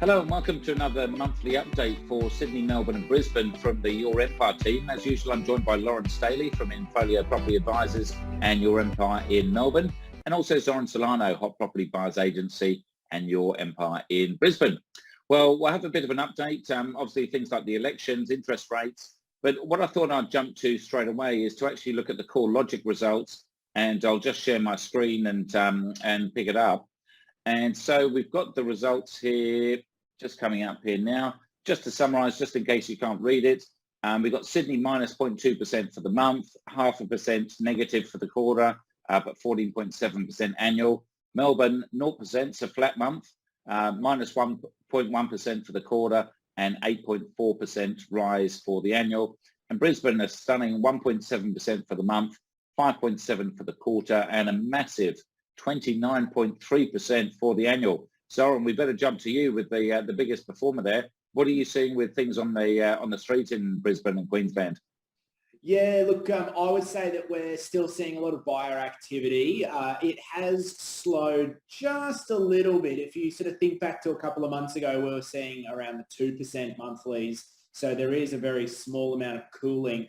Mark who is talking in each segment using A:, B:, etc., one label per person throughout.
A: Hello and welcome to another monthly update for Sydney, Melbourne and Brisbane from the Your Empire team. As usual, I'm joined by Zoran Solano from Infolio Property Advisors and Your Empire in Melbourne, and also Zoran Solano, Hot Property Buyers Agency and Your Empire in Brisbane. Well, we'll have a bit of an update, obviously things like the elections, interest rates, but what I thought I'd jump to straight away is to actually look at the core logic results, and I'll just share my screen and pick it up. And so we've got the results here, just coming up here now. Just to summarise, just in case you can't read it, we've got Sydney minus 0.2% for the month, 0.5% negative for the quarter, but 14.7% annual. Melbourne 0%, so flat month, minus 1.1% for the quarter and 8.4% rise for the annual. And Brisbane a stunning 1.7% for the month, 5.7% for the quarter, and a massive 29.3% for the annual. Zoran, we better jump to you with the biggest performer there. What are you seeing with things on the street in Brisbane and Queensland?
B: Yeah, look, I would say that we're still seeing a lot of buyer activity. It has slowed just a little bit. If you sort of think back to a couple of months ago, we were seeing around the 2% monthlies. So there is a very small amount of cooling.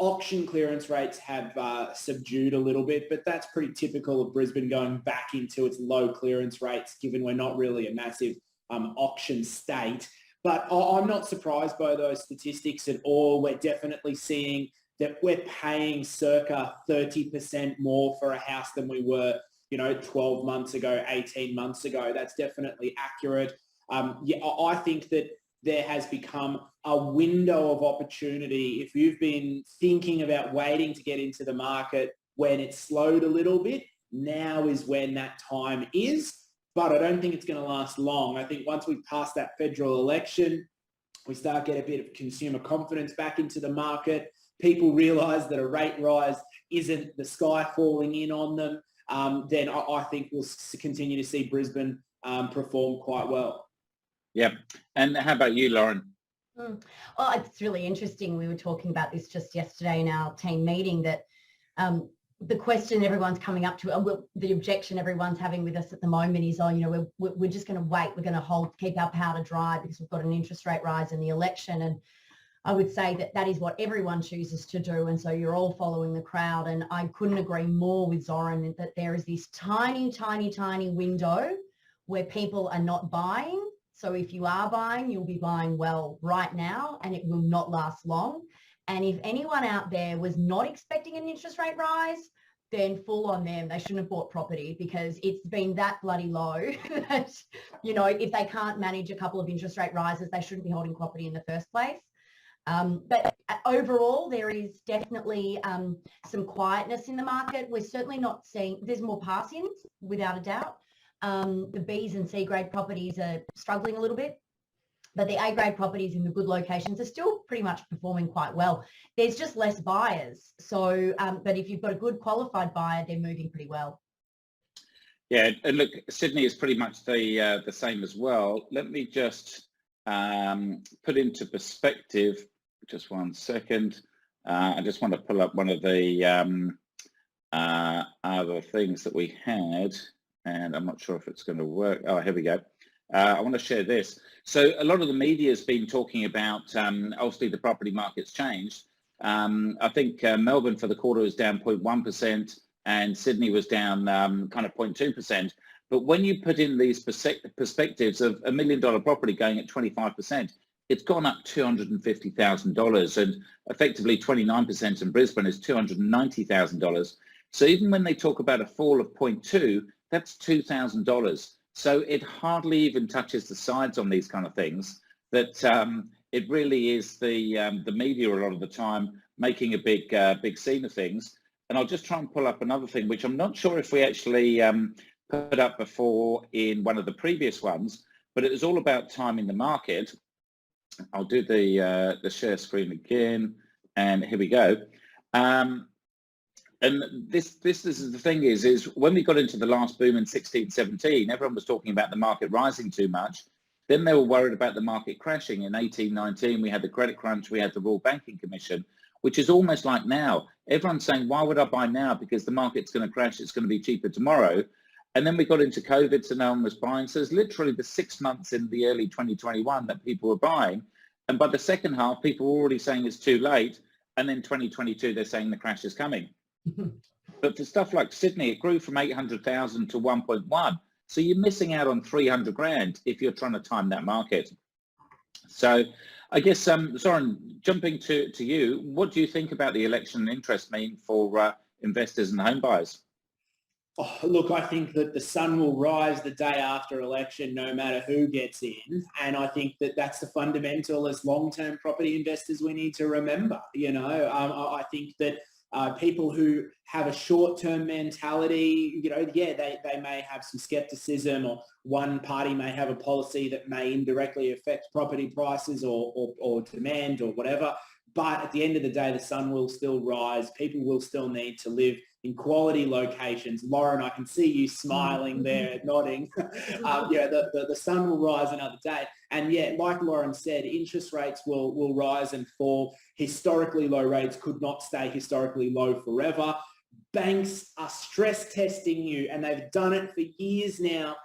B: Auction clearance rates have subdued a little bit, but that's pretty typical of Brisbane going back into its low clearance rates, given we're not really a massive auction state. But I'm not surprised by those statistics at all. We're definitely seeing that we're paying circa 30% more for a house than we were, 12 months ago, 18 months ago. That's definitely accurate. I think that there has become a window of opportunity. If you've been thinking about waiting to get into the market when it's slowed a little bit, now is when that time is. But I don't think it's going to last long. I think once we pass that federal election, we start get a bit of consumer confidence back into the market. People realise that a rate rise isn't the sky falling in on them. Then I think we'll continue to see Brisbane perform quite well.
A: Yeah. And how about you, Lauren?
C: Well, it's really interesting. We were talking about this just yesterday in our team meeting that the question everyone's coming up to, the objection everyone's having with us at the moment is, we're just going to wait. We're going to keep our powder dry because we've got an interest rate rise in the election. And I would say that is what everyone chooses to do. And so you're all following the crowd. And I couldn't agree more with Zoran that there is this tiny, tiny, tiny window where people are not buying. So if you are buying, you'll be buying well right now and it will not last long. And if anyone out there was not expecting an interest rate rise, then full on them. They shouldn't have bought property because it's been that bloody low that, if they can't manage a couple of interest rate rises, they shouldn't be holding property in the first place. But overall, there is definitely some quietness in the market. We're certainly not seeing, there's more pass-ins without a doubt. The B's and C grade properties are struggling a little bit, but the A grade properties in the good locations are still pretty much performing quite well. There's just less buyers. So, but if you've got a good qualified buyer, they're moving pretty well.
A: Yeah, and look, Sydney is pretty much the same as well. Let me just put into perspective, just 1 second. I just want to pull up one of the other things that we had. And I'm not sure if it's going to work. Oh, here we go. I want to share this. So a lot of the media has been talking about, obviously the property market's changed. I think Melbourne for the quarter was down 0.1% and Sydney was down kind of 0.2%. But when you put in these perspectives of $1 million property going at 25%, it's gone up $250,000 and effectively 29% in Brisbane is $290,000. So even when they talk about a fall of 0.2, that's $2,000. So it hardly even touches the sides on these kind of things. That it really is the media a lot of the time making a big scene of things. And I'll just try and pull up another thing, which I'm not sure if we actually put up before in one of the previous ones, but it was all about time in the market. I'll do the share screen again, and here we go. And this is the thing is when we got into the last boom in 16, 17, everyone was talking about the market rising too much. Then they were worried about the market crashing. In 18, 19, we had the credit crunch, we had the Royal Banking Commission, which is almost like now. Everyone's saying, why would I buy now? Because the market's going to crash, it's going to be cheaper tomorrow. And then we got into COVID, so no one was buying. So it's literally the 6 months in the early 2021 that people were buying. And by the second half, people were already saying it's too late. And then 2022, they're saying the crash is coming. But for stuff like Sydney, it grew from 800,000 to 1.1. So you're missing out on 300 grand if you're trying to time that market. So I guess, Zoran, jumping to you, what do you think about the election interest mean for investors and home buyers?
B: Oh, look, I think that the sun will rise the day after election, no matter who gets in. And I think that that's the fundamental as long-term property investors we need to remember. I think that people who have a short-term mentality, they may have some skepticism, or one party may have a policy that may indirectly affect property prices or demand or whatever. But at the end of the day, the sun will still rise. People will still need to live in quality locations. Lauren, I can see you smiling there, nodding. The sun will rise another day. And yeah, like Lauren said, interest rates will rise and fall. Historically low rates could not stay historically low forever. Banks are stress testing you, and they've done it for years now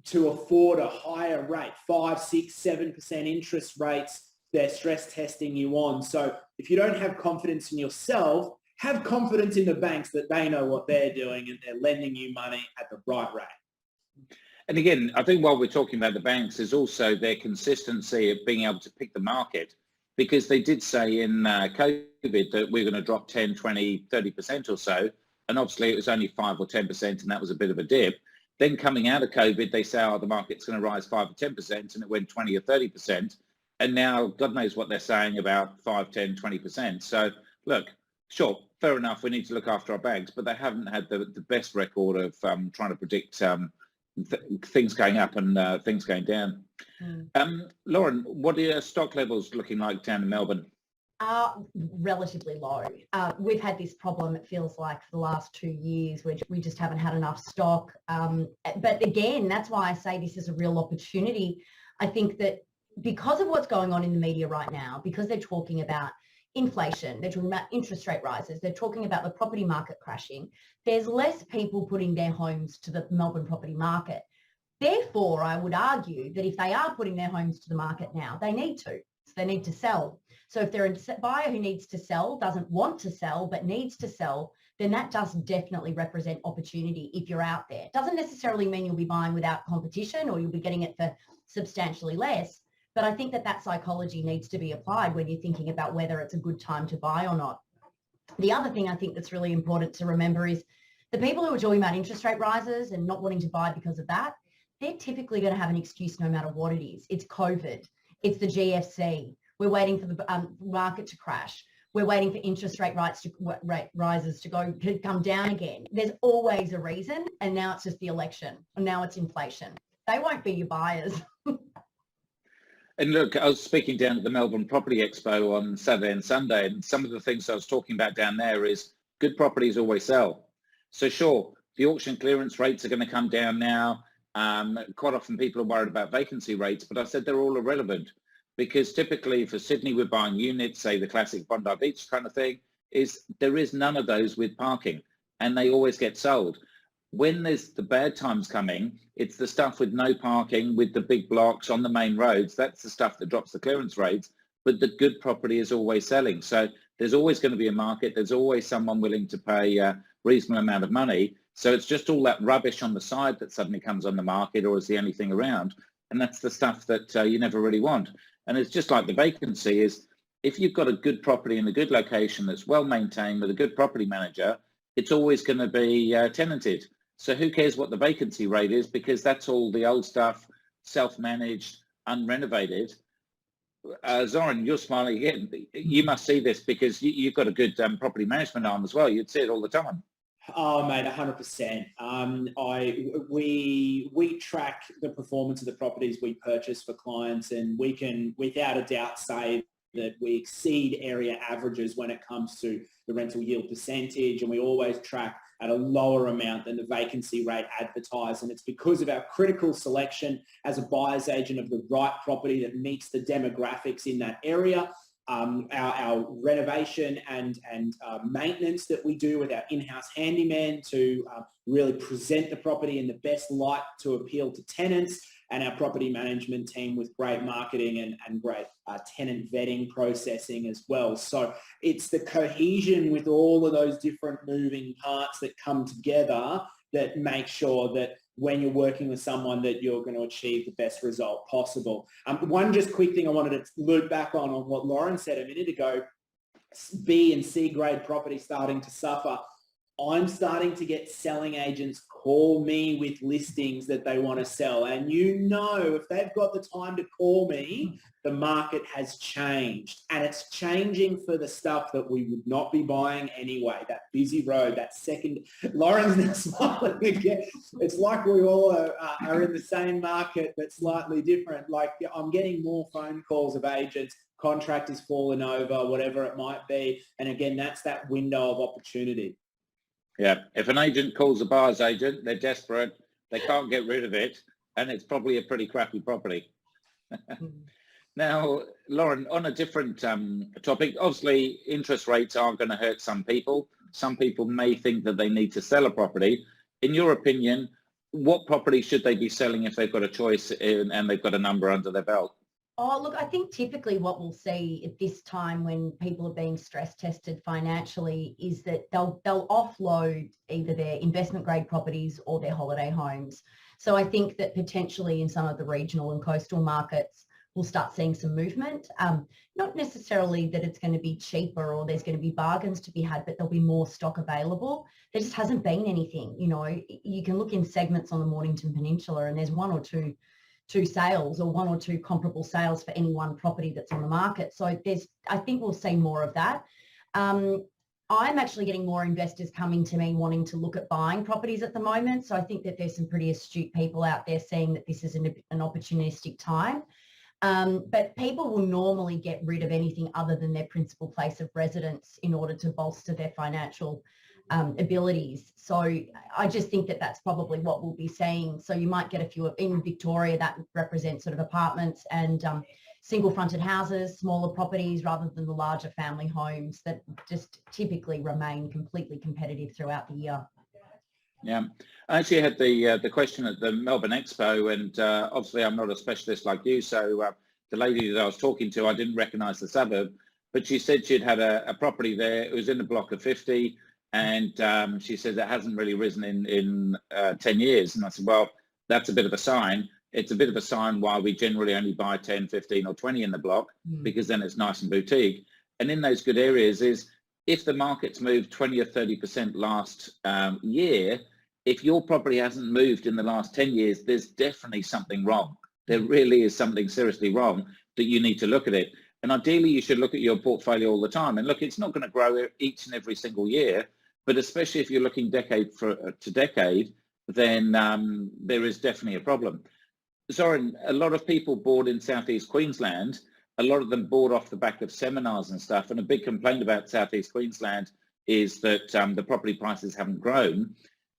B: to afford a higher rate, 5, 6, 7% interest rates. They're stress testing you on. So if you don't have confidence in yourself, have confidence in the banks that they know what they're doing and they're lending you money at the right rate.
A: And again, I think while we're talking about the banks, is also their consistency of being able to pick the market, because they did say in COVID that we're going to drop 10, 20, 30% or so. And obviously it was only 5 or 10%, and that was a bit of a dip. Then coming out of COVID, they say, the market's going to rise 5 or 10%, and it went 20 or 30%. And now God knows what they're saying about 5, 10, 20%. So look, sure, fair enough, we need to look after our banks, but they haven't had the best record of trying to predict things going up and things going down. Lauren, what are your stock levels looking like down in Melbourne?
C: Relatively low. We've had this problem, it feels like, for the last 2 years, where we just haven't had enough stock. But again, that's why I say this is a real opportunity. I think that because of what's going on in the media right now, because they're talking about inflation, they're talking about interest rate rises, they're talking about the property market crashing, there's less people putting their homes to the Melbourne property market. Therefore, I would argue that if they are putting their homes to the market now, they need to. So they need to sell. So if they're a buyer who needs to sell, doesn't want to sell, but needs to sell, then that does definitely represent opportunity if you're out there. It doesn't necessarily mean you'll be buying without competition or you'll be getting it for substantially less. But I think that psychology needs to be applied when you're thinking about whether it's a good time to buy or not. The other thing I think that's really important to remember is the people who are talking about interest rate rises and not wanting to buy because of that, they're typically going to have an excuse no matter what it is. It's COVID. It's the GFC. We're waiting for the market to crash. We're waiting for interest rate rises to come down again. There's always a reason, and now it's just the election, and now it's inflation. They won't be your buyers.
A: And look, I was speaking down at the Melbourne Property Expo on Saturday and Sunday, and some of the things I was talking about down there is good properties always sell. So sure, the auction clearance rates are going to come down now. Quite often people are worried about vacancy rates, but I said they're all irrelevant, because typically for Sydney, we're buying units, say the classic Bondi Beach kind of thing, there is none of those with parking, and they always get sold. When there's the bad times coming, it's the stuff with no parking, with the big blocks on the main roads. That's the stuff that drops the clearance rates, but the good property is always selling. So there's always going to be a market. There's always someone willing to pay a reasonable amount of money. So it's just all that rubbish on the side that suddenly comes on the market or is the only thing around. And that's the stuff that you never really want. And it's just like the vacancy is, if you've got a good property in a good location that's well maintained with a good property manager, it's always going to be tenanted. So who cares what the vacancy rate is, because that's all the old stuff, self-managed, unrenovated. Zoran, you're smiling again. You must see this because you've got a good property management arm as well. You'd see it all the time.
B: Oh, mate, 100%. We track the performance of the properties we purchase for clients, and we can, without a doubt, say that we exceed area averages when it comes to the rental yield percentage, and we always track at a lower amount than the vacancy rate advertised. And it's because of our critical selection as a buyer's agent of the right property that meets the demographics in that area. our renovation and maintenance that we do with our in-house handyman to really present the property in the best light to appeal to tenants, and our property management team with great marketing and great tenant vetting processing as well. So it's the cohesion with all of those different moving parts that come together that make sure that when you're working with someone that you're going to achieve the best result possible. One just quick thing I wanted to loop back on what Lauren said a minute ago, B and C grade property starting to suffer. I'm starting to get selling agents call me with listings that they want to sell. And if they've got the time to call me, the market has changed. And it's changing for the stuff that we would not be buying anyway. That busy road, that second... Lauren's now smiling again. It's like we all are in the same market, but slightly different. Like, I'm getting more phone calls of agents, contractors falling over, whatever it might be. And again, that's that window of opportunity.
A: Yeah, if an agent calls a buyer's agent, they're desperate, they can't get rid of it, and it's probably a pretty crappy property. Now, Lauren, on a different topic, obviously interest rates are going to hurt some people. Some people may think that they need to sell a property. In your opinion, what property should they be selling if they've got a choice and they've got a number under their belt?
C: Oh, look, I think typically what we'll see at this time when people are being stress tested financially is that they'll offload either their investment grade properties or their holiday homes. So I think that potentially in some of the regional and coastal markets, we'll start seeing some movement. Not necessarily that it's going to be cheaper or there's going to be bargains to be had, but there'll be more stock available. There just hasn't been anything. You can look in segments on the Mornington Peninsula and there's one or two sales or one or two comparable sales for any one property that's on the market. So I think we'll see more of that. I'm actually getting more investors coming to me wanting to look at buying properties at the moment. So I think that there's some pretty astute people out there seeing that this is an opportunistic time. But people will normally get rid of anything other than their principal place of residence in order to bolster their financial abilities. So I just think that that's probably what we'll be seeing. So you might get a few in Victoria that represent sort of apartments and single fronted houses, smaller properties rather than the larger family homes that just typically remain completely competitive throughout the year.
A: Yeah, I actually had the question at the Melbourne Expo, and obviously I'm not a specialist like you, so the lady that I was talking to, I didn't recognise the suburb, but she said she'd had a property there. It was in a block of 50, and she said that hasn't really risen in 10 years. And I said, well, that's a bit of a sign. It's a bit of a sign why we generally only buy 10, 15 or 20 in the block, because then it's nice and boutique. And in those good areas is, if the market's moved 20 or 30% last year, if your property hasn't moved in the last 10 years, there's definitely something wrong. There really is something seriously wrong that you need to look at it. And ideally, you should look at your portfolio all the time. And look, it's not going to grow each and every single year, but especially if you're looking decade to decade, then there is definitely a problem. Zoran, a lot of people bought in Southeast Queensland. A lot of them bought off the back of seminars and stuff. And a big complaint about Southeast Queensland is that the property prices haven't grown.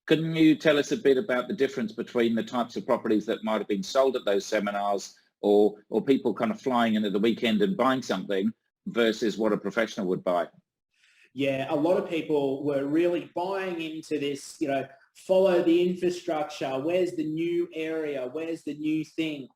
A: Can you tell us a bit about the difference between the types of properties that might have been sold at those seminars or people kind of flying in at the weekend and buying something versus what a professional would buy?
B: Yeah, a lot of people were really buying into this, follow the infrastructure. Where's the new area? Where's the new thing?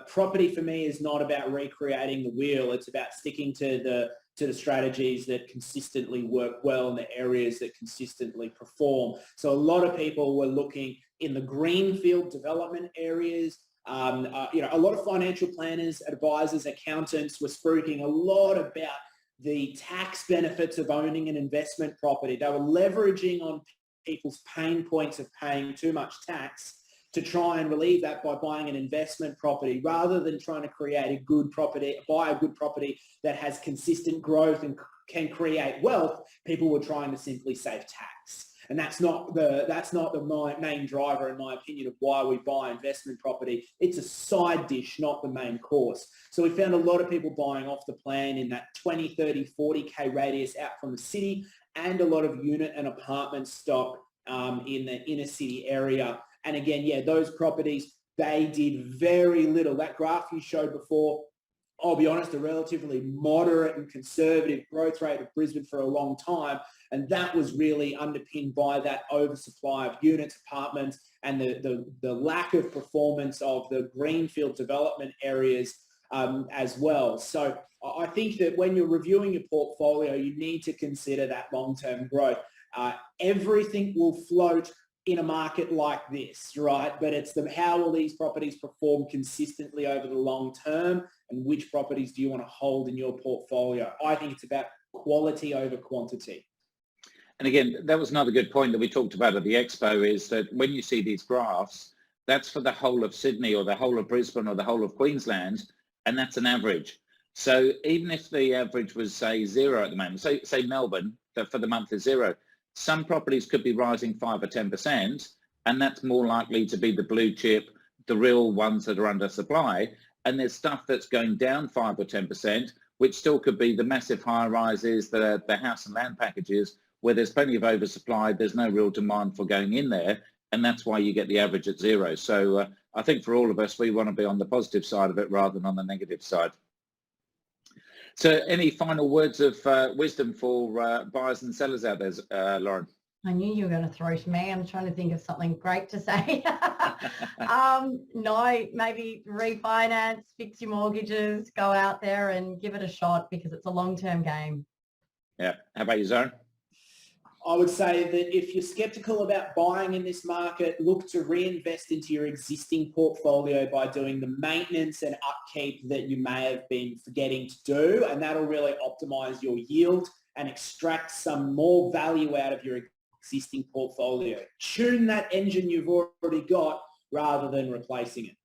B: Property for me is not about recreating the wheel. It's about sticking to the strategies that consistently work well in the areas that consistently perform. So a lot of people were looking in the greenfield development areas. A lot of financial planners, advisors, accountants were speaking a lot about the tax benefits of owning an investment property. They were leveraging on people's pain points of paying too much tax to try and relieve that by buying an investment property rather than trying to create a good property, buy a good property that has consistent growth and can create wealth. People were trying to simply save tax. And that's not the main driver, in my opinion, of why we buy investment property. It's a side dish, not the main course. So we found a lot of people buying off the plan in that 20, 30, 40K radius out from the city, and a lot of unit and apartment stock in the inner city area. And again, those properties, they did very little. That graph you showed before, I'll be honest, a relatively moderate and conservative growth rate of Brisbane for a long time. And that was really underpinned by that oversupply of units, apartments, and the lack of performance of the greenfield development areas as well. So I think that when you're reviewing your portfolio, you need to consider that long-term growth. Everything will float in a market like this, right? But it's how will these properties perform consistently over the long term, and which properties do you want to hold in your portfolio? I think it's about quality over quantity.
A: And again, that was another good point that we talked about at the expo, is that when you see these graphs, that's for the whole of Sydney or the whole of Brisbane or the whole of Queensland, and that's an average. So even if the average was, say, 0 at the moment, say Melbourne, that for the month is 0, some properties could be rising 5 or 10%, and that's more likely to be the blue chip, the real ones that are under supply. And there's stuff that's going down 5 or 10%, which still could be the massive high rises, the house and land packages, where there's plenty of oversupply, there's no real demand for going in there, and that's why you get the average at 0. So I think for all of us, we want to be on the positive side of it rather than on the negative side. So any final words of wisdom for buyers and sellers out there, Lauren?
C: I knew you were going to throw to me. I'm trying to think of something great to say. No, maybe refinance, fix your mortgages, go out there and give it a shot, because it's a long-term game.
A: Yeah. How about you, Zoran?
B: I would say that if you're skeptical about buying in this market, look to reinvest into your existing portfolio by doing the maintenance and upkeep that you may have been forgetting to do, and that'll really optimize your yield and extract some more value out of your existing portfolio. Tune that engine you've already got rather than replacing it.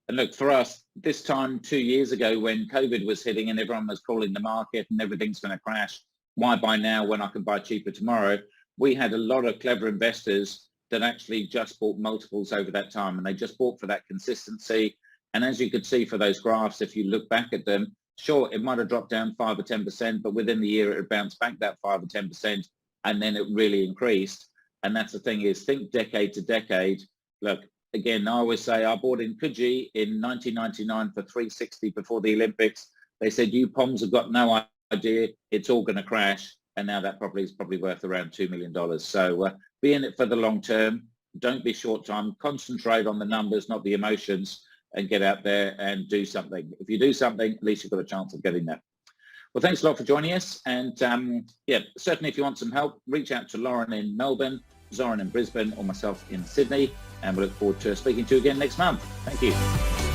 A: And look, for us, this time 2 years ago when COVID was hitting and everyone was calling the market and everything's going to crash, why buy now when I can buy cheaper tomorrow? We had a lot of clever investors that actually just bought multiples over that time, and they just bought for that consistency. And as you could see for those graphs, if you look back at them, sure, it might have dropped down 5 or 10%, but within the year it bounced back that 5 or 10%, and then it really increased. And that's the thing, is think decade to decade. Look, again, I always say I bought in Coogee in 1999 for 360 before the Olympics. They said, you Poms have got no idea, it's all going to crash, and now that property is probably worth around $2 million. So be in it for the long term. Don't be short time. Concentrate on the numbers, not the emotions, and get out there and do something. If you do something, at least you've got a chance of getting there. Well, thanks a lot for joining us. And yeah, certainly if you want some help, reach out to Lauren in Melbourne, Zoran in Brisbane, or myself in Sydney. And we look forward to speaking to you again next month. Thank you.